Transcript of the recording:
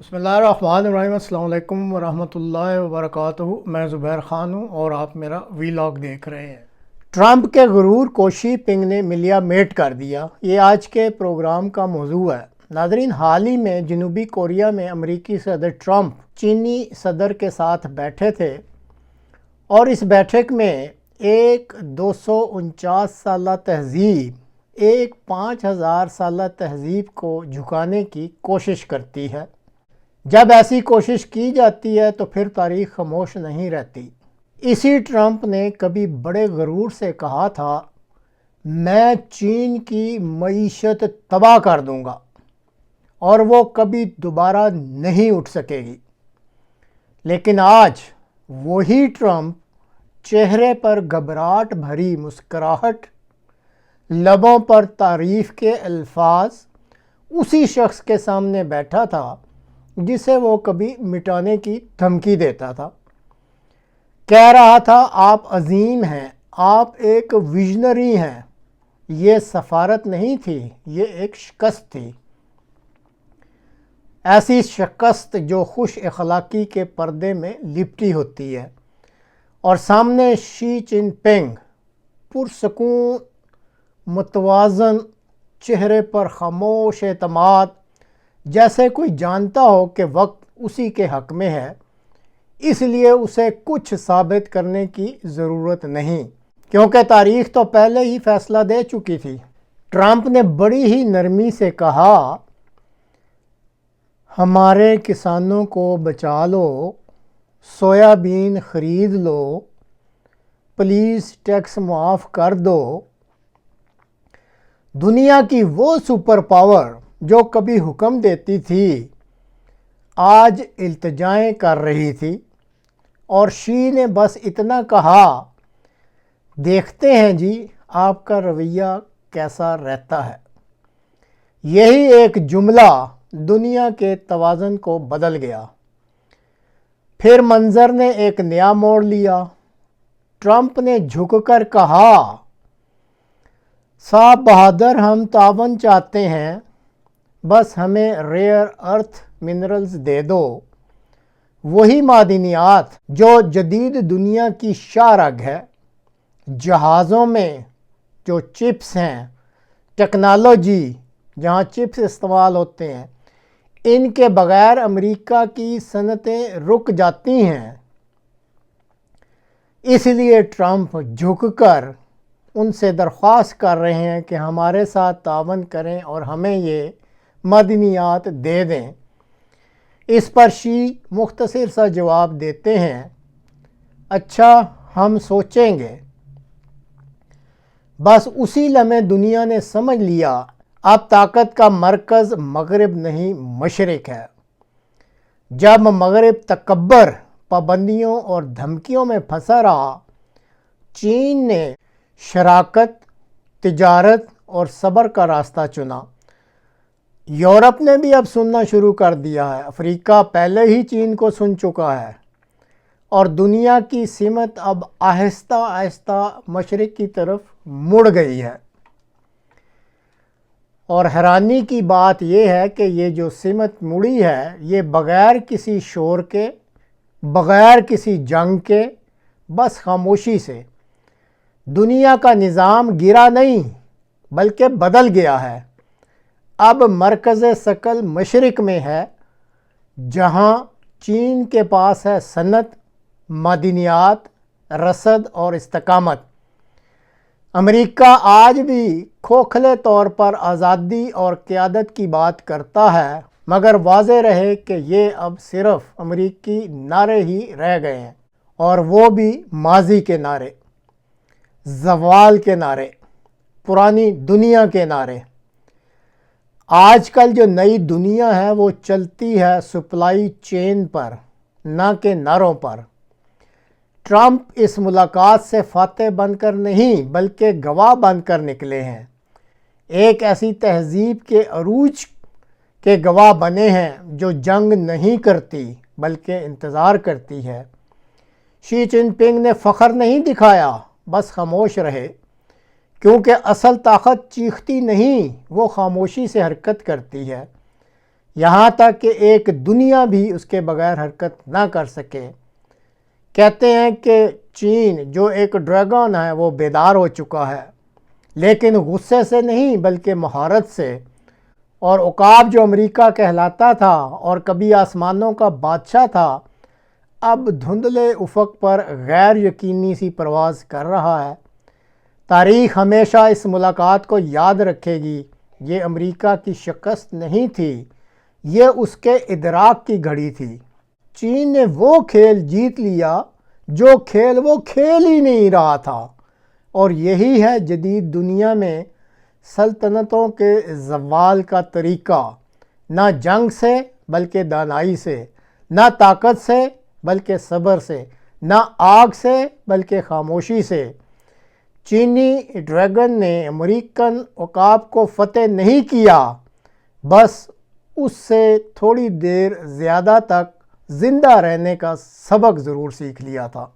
بسم اللہ الرحمن الرحیم۔ السلام علیکم ورحمۃ اللہ وبرکاتہ۔ میں زبیر خان ہوں اور آپ میرا ویلاگ دیکھ رہے ہیں۔ ٹرمپ کے غرور کو شی پنگ نے ملیا میٹ کر دیا، یہ آج کے پروگرام کا موضوع ہے۔ ناظرین، حال ہی میں جنوبی کوریا میں امریکی صدر ٹرمپ چینی صدر کے ساتھ بیٹھے تھے اور اس بیٹھک میں ایک 249 سالہ تہذیب ایک 5000 سالہ تہذیب کو جھکانے کی کوشش کرتی ہے۔ جب ایسی کوشش کی جاتی ہے تو پھر تاریخ خاموش نہیں رہتی۔ اسی ٹرمپ نے کبھی بڑے غرور سے کہا تھا، میں چین کی معیشت تباہ کر دوں گا اور وہ کبھی دوبارہ نہیں اٹھ سکے گی۔ لیکن آج وہی ٹرمپ چہرے پر گھبراہٹ بھری مسکراہٹ، لبوں پر تعریف کے الفاظ اسی شخص کے سامنے بیٹھا تھا جسے وہ کبھی مٹانے کی دھمکی دیتا تھا۔ کہہ رہا تھا، آپ عظیم ہیں، آپ ایک ویژنری ہیں۔ یہ سفارت نہیں تھی، یہ ایک شکست تھی، ایسی شکست جو خوش اخلاقی کے پردے میں لپٹی ہوتی ہے۔ اور سامنے شی جن پنگ، پرسکون، متوازن، چہرے پر خاموش اعتماد، جیسے کوئی جانتا ہو کہ وقت اسی کے حق میں ہے، اس لیے اسے کچھ ثابت کرنے کی ضرورت نہیں، کیونکہ تاریخ تو پہلے ہی فیصلہ دے چکی تھی۔ ٹرمپ نے بڑی ہی نرمی سے کہا، ہمارے کسانوں کو بچا لو، سویا بین خرید لو، پلیز ٹیکس معاف کر دو۔ دنیا کی وہ سپر پاور جو کبھی حکم دیتی تھی، آج التجائیں کر رہی تھی، اور شی نے بس اتنا کہا، دیکھتے ہیں جی آپ کا رویہ کیسا رہتا ہے۔ یہی ایک جملہ دنیا کے توازن کو بدل گیا۔ پھر منظر نے ایک نیا موڑ لیا۔ ٹرمپ نے جھک کر کہا، صاحب بہادر، ہم تعاون چاہتے ہیں، بس ہمیں ریئر ارتھ منرلز دے دو، وہی معدنیات جو جدید دنیا کی شاہ رگ ہے۔ جہازوں میں جو چپس ہیں، ٹیکنالوجی جہاں چپس استعمال ہوتے ہیں، ان کے بغیر امریکہ کی صنعتیں رک جاتی ہیں۔ اس لیے ٹرمپ جھک کر ان سے درخواست کر رہے ہیں کہ ہمارے ساتھ تعاون کریں اور ہمیں یہ معدنیات دے دیں۔ اس پر شی مختصر سا جواب دیتے ہیں، اچھا ہم سوچیں گے۔ بس اسی لمحے دنیا نے سمجھ لیا، اب طاقت کا مرکز مغرب نہیں مشرق ہے۔ جب مغرب تکبر، پابندیوں اور دھمکیوں میں پھنسا رہا، چین نے شراکت، تجارت اور صبر کا راستہ چنا۔ یورپ نے بھی اب سننا شروع کر دیا ہے، افریقہ پہلے ہی چین کو سن چکا ہے، اور دنیا کی سمت اب آہستہ آہستہ مشرق کی طرف مڑ گئی ہے۔ اور حیرانی کی بات یہ ہے کہ یہ جو سمت مڑی ہے، یہ بغیر کسی شور کے، بغیر کسی جنگ کے، بس خاموشی سے۔ دنیا کا نظام گرا نہیں بلکہ بدل گیا ہے۔ اب مرکز ثقل مشرق میں ہے، جہاں چین کے پاس ہے صنعت، معدنیات، رسد اور استقامت۔ امریکہ آج بھی کھوکھلے طور پر آزادی اور قیادت کی بات کرتا ہے، مگر واضح رہے کہ یہ اب صرف امریکی نعرے ہی رہ گئے ہیں، اور وہ بھی ماضی کے نعرے، زوال کے نعرے، پرانی دنیا کے نعرے۔ آج کل جو نئی دنیا ہے وہ چلتی ہے سپلائی چین پر، نہ کہ نعروں پر۔ ٹرمپ اس ملاقات سے فاتح بن کر نہیں بلکہ گواہ بن کر نکلے ہیں، ایک ایسی تہذیب کے عروج کے گواہ بنے ہیں جو جنگ نہیں کرتی بلکہ انتظار کرتی ہے۔ شی جن پنگ نے فخر نہیں دکھایا، بس خاموش رہے، کیونکہ اصل طاقت چیختی نہیں، وہ خاموشی سے حرکت کرتی ہے۔ یہاں تک کہ ایک دنیا بھی اس کے بغیر حرکت نہ کر سکے۔ کہتے ہیں کہ چین جو ایک ڈریگن ہے وہ بیدار ہو چکا ہے، لیکن غصے سے نہیں بلکہ مہارت سے۔ اور عقاب جو امریکہ کہلاتا تھا اور کبھی آسمانوں کا بادشاہ تھا، اب دھندلے افق پر غیر یقینی سی پرواز کر رہا ہے۔ تاریخ ہمیشہ اس ملاقات کو یاد رکھے گی۔ یہ امریکہ کی شکست نہیں تھی، یہ اس کے ادراک کی گھڑی تھی۔ چین نے وہ کھیل جیت لیا جو کھیل وہ کھیل ہی نہیں رہا تھا، اور یہی ہے جدید دنیا میں سلطنتوں کے زوال کا طریقہ، نہ جنگ سے بلکہ دانائی سے، نہ طاقت سے بلکہ صبر سے، نہ آگ سے بلکہ خاموشی سے۔ چینی ڈریگن نے امریکن عقاب کو فتح نہیں کیا، بس اس سے تھوڑی دیر زیادہ تک زندہ رہنے کا سبق ضرور سیکھ لیا تھا۔